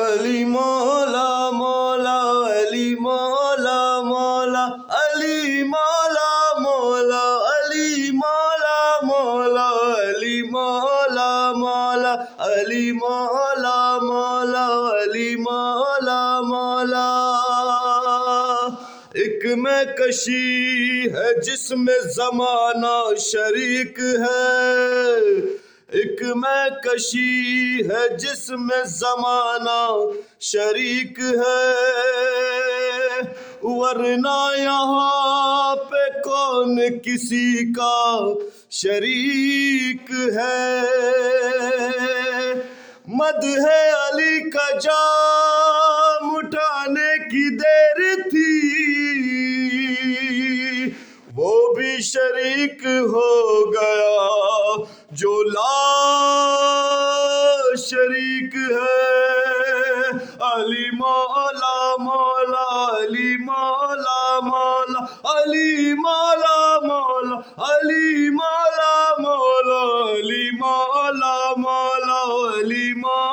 علی مولا مولا علی مولا مولا علی مولا مولا علی مولا مولا علی مولا مولا علی مولا مولا علی مولا مولا ایک میں کشی ہے جس میں زمانہ شریک ہے، ایک میں کشی ہے جس میں زمانہ شریک ہے، ورنہ یہاں پہ کون کسی کا شریک ہے۔ مدح علی کا جام اٹھانے کی دیر تھی، وہ بھی شریک ہو گیا جو لا شریک ہے۔ علی مولا مولا علی مولا مولا علی مولا مولا علی مولا مولا علی مولا مولا علی مولا